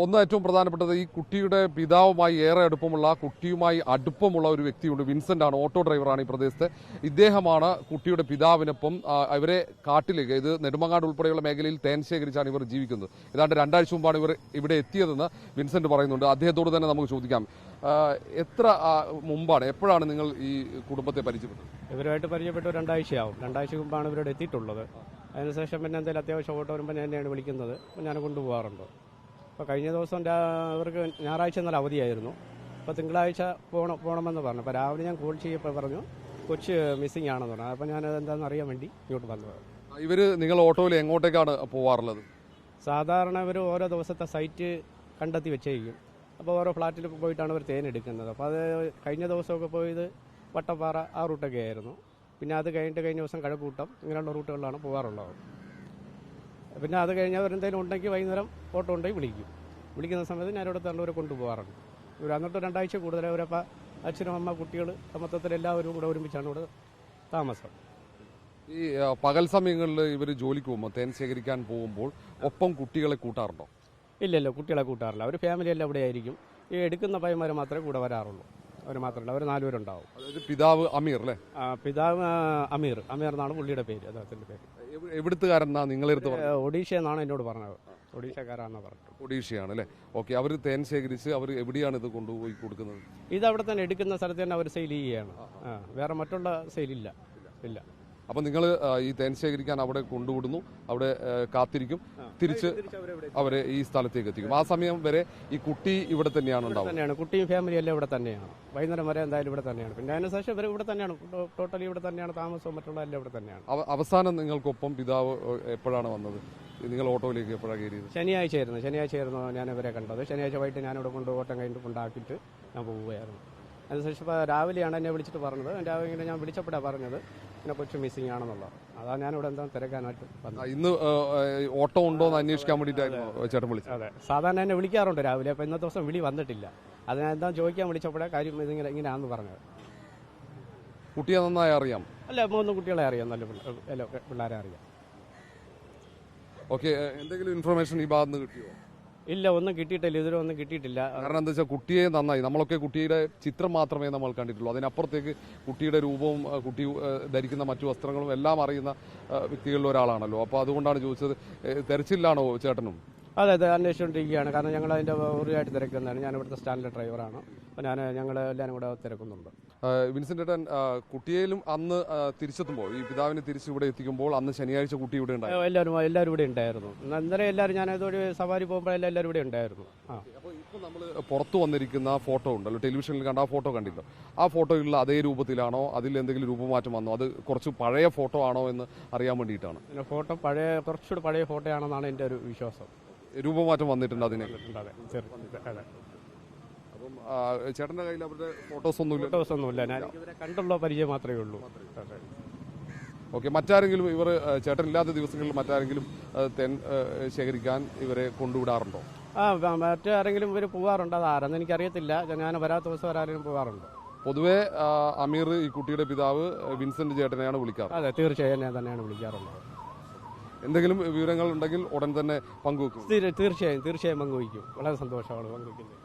ഒന്ന് ഏറ്റവും പ്രധാനപ്പെട്ടത് ഈ കുട്ടിയുടെ പിതാവുമായി ഏറെ അടുപ്പമുള്ള ഒരു വ്യക്തിയുണ്ട്. വിൻസെന്റ് ആണ്, ഓട്ടോ ഡ്രൈവറാണ് ഈ പ്രദേശത്ത്. ഇദ്ദേഹമാണ് കുട്ടിയുടെ പിതാവിനൊപ്പം ഇവരെ കാട്ടിലേക്ക്, ഇത് നെടുമങ്ങാട് ഉൾപ്പെടെയുള്ള മേഖലയിൽ തേൻ ശേഖരിച്ചാണ് ഇവർ ജീവിക്കുന്നത്. ഏതാണ്ട് 2 ആഴ്ച മുമ്പാണ് ഇവർ ഇവിടെ എത്തിയതെന്ന് വിൻസെന്റ് പറയുന്നുണ്ട്. അദ്ദേഹത്തോട് തന്നെ നമുക്ക് ചോദിക്കാം, എപ്പോഴാണ് നിങ്ങൾ ഈ കുടുംബത്തെ പരിചയപ്പെട്ടത്? ഇവരുമായിട്ട് പരിചയപ്പെട്ട് 2 ആഴ്ചയാവും. 2 ആഴ്ച മുമ്പാണ് ഇവരോട് എത്തിയിട്ടുള്ളത്. അതിനുശേഷം പിന്നെ എന്തെങ്കിലും അത്യാവശ്യം ഓട്ടോ വരുമ്പോൾ എന്നെയാണ് വിളിക്കുന്നത്. അപ്പോൾ ഞാൻ കൊണ്ടുപോകാറുണ്ട്. അപ്പോൾ കഴിഞ്ഞ ദിവസം അവർക്ക് ഞായറാഴ്ച എന്നാൽ അവധിയായിരുന്നു. അപ്പോൾ തിങ്കളാഴ്ച പോകണമെന്ന് പറഞ്ഞു. അപ്പോൾ രാവിലെ ഞാൻ കോൾ ചെയ്യപ്പോൾ പറഞ്ഞു കൊച്ച് മിസ്സിംഗ് ആണെന്ന് പറഞ്ഞു. അപ്പോൾ ഞാനത് എന്താണെന്ന് അറിയാൻ വേണ്ടി ഇങ്ങോട്ട് വന്നത്. നിങ്ങൾ ഓട്ടോയിൽ എങ്ങോട്ടേക്കാണ് പോവാറുള്ളത്? സാധാരണ ഇവർ ഓരോ ദിവസത്തെ സൈറ്റ് കണ്ടെത്തി വെച്ചേക്കും. അപ്പോൾ ഓരോ ഫ്ലാറ്റിൽ പോയിട്ടാണ് അവർ തേൻ എടുക്കുന്നത്. അപ്പോൾ അത് കഴിഞ്ഞ ദിവസമൊക്കെ പോയത് വട്ടപ്പാറ ആ റൂട്ടൊക്കെ ആയിരുന്നു. പിന്നെ അത് കഴിഞ്ഞ ദിവസം കഴക്കൂട്ടം, ഇങ്ങനെയുള്ള റൂട്ടുകളിലാണ് പോകാറുള്ളത്. പിന്നെ അത് കഴിഞ്ഞ് അവരെന്തെങ്കിലും ഉണ്ടെങ്കിൽ വൈകുന്നേരം ഓട്ടോ ഉണ്ടെങ്കിൽ വിളിക്കുന്ന സമയത്ത് ഞാനിവിടെ തള്ളവരെ കൊണ്ടുപോകാറുണ്ട്. ഇവർ എന്നിട്ട് 2 ആഴ്ച കൂടുതൽ അവരപ്പോൾ അച്ഛനും അമ്മ കുട്ടികൾ മൊത്തത്തിൽ എല്ലാവരും കൂടെ ഒരുമിച്ചാണ് ഇവിടെ താമസം. ഈ പകൽ സമയങ്ങളിൽ ഇവർ ജോലിക്ക് പോകുമ്പോൾ, തേൻ ശേഖരിക്കാൻ പോകുമ്പോൾ ഒപ്പം കുട്ടികളെ കൂട്ടാറുണ്ടോ? ഇല്ലല്ലോ, കുട്ടികളെ കൂട്ടാറില്ല. അവർ ഫാമിലി എല്ലാം ഇവിടെ ആയിരിക്കും. ഈ എടുക്കുന്ന പയ്യന്മാർ മാത്രമേ കൂടെ വരാറുള്ളൂ. അവർ മാത്രമല്ല, അവർ 4 പേരുണ്ടാവും. പിതാവ് അമീർ അല്ലേ? പിതാവ് അമീർ എന്നാണ് പുള്ളിയുടെ പേര്, അദ്ദേഹത്തിന്റെ പേര്. എവിടുത്തുകാരനാ നിങ്ങളെടുത്ത്? ഒഡീഷ എന്നാണ് എന്നോട് പറഞ്ഞത്. ഒഡീഷക്കാരാണെന്ന് പറഞ്ഞു. ഒഡീഷയാണ് അല്ലേ? ഓക്കെ. അവർ തേൻ ശേഖരിച്ച് അവർ എവിടെയാണ് ഇത് കൊണ്ടുപോയി കൊടുക്കുന്നത്? ഇത് അവിടെ തന്നെ എടുക്കുന്ന സ്ഥലത്ത് തന്നെ അവർ സെയിൽ ചെയ്യുകയാണ്. വേറെ മറ്റുള്ള സെയിലില്ല. ഇല്ല. അപ്പം നിങ്ങൾ ഈ തേൻ ശേഖരിക്കാൻ അവിടെ കൊണ്ടുവിടുന്നു, അവിടെ കാത്തിരിക്കും, തിരിച്ച് അവരെ ഈ സ്ഥലത്തേക്ക് എത്തിക്കും. ആ സമയം വരെ ഈ കുട്ടി ഇവിടെ തന്നെയാണ് ഉണ്ടാവുക? കുട്ടിയും ഫാമിലിയും എല്ലാം ഇവിടെ തന്നെയാണ്. വൈകുന്നേരം വരെ എന്തായാലും ഇവിടെ തന്നെയാണ്. പിന്നെ അതിനുശേഷം ഇവർ ഇവിടെ തന്നെയാണ്, ടോട്ടലി ഇവിടെ തന്നെയാണ് താമസവും മറ്റുള്ള എല്ലാം ഇവിടെ തന്നെയാണ്. അവസാനം നിങ്ങൾക്കൊപ്പം പിതാവ് എപ്പോഴാണ് വന്നത്? നിങ്ങൾ ഓട്ടോയിലേക്ക് എപ്പോഴാണ് കയറിയത്? ശനിയാഴ്ചയായിരുന്നു ഞാൻ ഇവരെ കണ്ടത്. ശനിയാഴ്ച വൈകിട്ട് ഞാനിവിടെ ഓട്ടം കഴിഞ്ഞിട്ട് കൊണ്ടാക്കിയിട്ട് ഞാൻ പോവുകയായിരുന്നു. അതിനുശേഷം ഇപ്പോൾ രാവിലെയാണ് എന്നെ വിളിച്ചിട്ട് പറഞ്ഞത്. രാവിലെ ഇങ്ങനെ ഞാൻ വിളിച്ചപ്പോഴാണ് പറഞ്ഞത് പിന്നെ കൊച്ചു മിസ്സിംഗ് ആണെന്നുള്ളത്. അതാണ് ഞാനിവിടെ എന്താ തിരക്കാനായിട്ട് വന്നത്. ഇന്ന് ഓട്ടോ ഉണ്ടോ എന്ന് അന്വേഷിക്കാൻ വേണ്ടിയിട്ടായിരുന്നു ചേട്ടൻ വിളിച്ചത്? അതെ, സാധാരണ എന്നെ വിളിക്കാറുണ്ട് രാവിലെ. അപ്പോൾ ഇന്നത്തെ ദിവസം വിളി വന്നിട്ടില്ല. അത് ഞാൻ എന്താ ചോദിക്കാൻ വിളിച്ചപ്പോഴേ കാര്യം ഇങ്ങനെയാണെന്ന് പറഞ്ഞത്. കുട്ടിയെ നന്നായി അറിയാം? അല്ല, 3 കുട്ടികളെ അറിയാം, നല്ല പിള്ളേരെ അറിയാം. ഓക്കെ. എന്തെങ്കിലും ഇൻഫർമേഷൻ ഈ ഭാഗത്ത് നിന്ന് കിട്ടിയോ? ഇല്ല, ഒന്നും കിട്ടിയിട്ടില്ല. ഇതിലും ഒന്നും കിട്ടിയിട്ടില്ല. കാരണം എന്താ വെച്ചാൽ കുട്ടിയെ നന്നായി, നമ്മളൊക്കെ കുട്ടിയുടെ ചിത്രം മാത്രമേ നമ്മൾ കണ്ടിട്ടുള്ളൂ. അതിനപ്പുറത്തേക്ക് കുട്ടിയുടെ രൂപവും കുട്ടി ധരിക്കുന്ന മറ്റു വസ്ത്രങ്ങളും എല്ലാം അറിയുന്ന വ്യക്തികളിൽ ഒരാളാണല്ലോ. അപ്പോൾ അതുകൊണ്ടാണ് ചോദിച്ചത്. തെരച്ചിലാണോ ചേട്ടനും? അതെ, അന്വേഷിച്ചുകൊണ്ടിരിക്കുകയാണ്. കാരണം ഞങ്ങൾ അതിൻ്റെ ഉറിയായിട്ട് തിരക്കുന്നതാണ്. ഞാൻ ഇവിടുത്തെ സ്റ്റാൻഡിലെ ഡ്രൈവറാണ്. അപ്പോൾ ഞങ്ങൾ എല്ലാവരും കൂടെ തിരക്കുന്നുണ്ട്. വിൻസെന്റ് ഏട്ടൻ, കുട്ടിയിലും അന്ന് തിരിച്ചെത്തുമ്പോൾ, ഈ പിതാവിനെ തിരിച്ച് ഇവിടെ എത്തിക്കുമ്പോൾ അന്ന് ശനിയാഴ്ച കുട്ടി ഇവിടെ ഉണ്ടായിരുന്നു? എല്ലാവരും ഇവിടെ ഉണ്ടായിരുന്നു. അന്നേരം എല്ലാവരും, ഞാനതൊരു സവാരി പോകുമ്പോഴെല്ലാം എല്ലാവരും ഇവിടെ ഉണ്ടായിരുന്നു. അപ്പോൾ ഇപ്പോൾ നമ്മൾ പുറത്തു വന്നിരിക്കുന്ന ഫോട്ടോ ഉണ്ടല്ലോ, ടെലിവിഷനിൽ കണ്ട ആ ഫോട്ടോ കണ്ടില്ലോ, ആ ഫോട്ടോയിലുള്ള അതേ രൂപത്തിലാണോ, അതിൽ എന്തെങ്കിലും രൂപമാറ്റം വന്നോ, അത് കുറച്ച് പഴയ ഫോട്ടോ ആണോ എന്ന് അറിയാൻ വേണ്ടിയിട്ടാണ്. ഫോട്ടോ കുറച്ചുകൂടി പഴയ ഫോട്ടോ ആണെന്നാണ് എൻ്റെ ഒരു വിശ്വാസം. രൂപമാറ്റം വന്നിട്ടുണ്ട് അതിന്? അതെ. അപ്പം ചേട്ടന്റെ കയ്യിൽ അവരുടെ ഫോട്ടോസ് ഒന്നുമില്ല. ഞാൻ ഇവരെ കണ്ടുള്ള പരിചയം മാത്രമേ ഉള്ളൂ. ഓക്കെ. മറ്റാരെങ്കിലും ഇവർ ചേട്ടനില്ലാത്ത ദിവസങ്ങളിൽ മറ്റാരെങ്കിലും തേൻ ശേഖരിക്കാൻ ഇവരെ കൊണ്ടുവിടാറുണ്ടോ? മറ്റാരെങ്കിലും ഇവർ പോകാറുണ്ട്. അത് ആരെന്ന് എനിക്കറിയത്തില്ല. ഞാൻ വരാത്ത ദിവസം ആരെങ്കിലും പോകാറുണ്ട്. പൊതുവെ അമീർ, ഈ കുട്ടിയുടെ പിതാവ്, വിൻസെന്റ് ചേട്ടനെയാണ് വിളിക്കാറ്? അതെ, തീർച്ചയായും ഞാൻ തന്നെയാണ് വിളിക്കാറുള്ളത്. എന്തെങ്കിലും വിവരങ്ങൾ ഉണ്ടെങ്കിൽ ഉടൻ തന്നെ പങ്കുവെക്കും? തീർച്ചയായും പങ്കുവയ്ക്കും. വളരെ സന്തോഷമാണ് പങ്കുവയ്ക്കുന്നത്.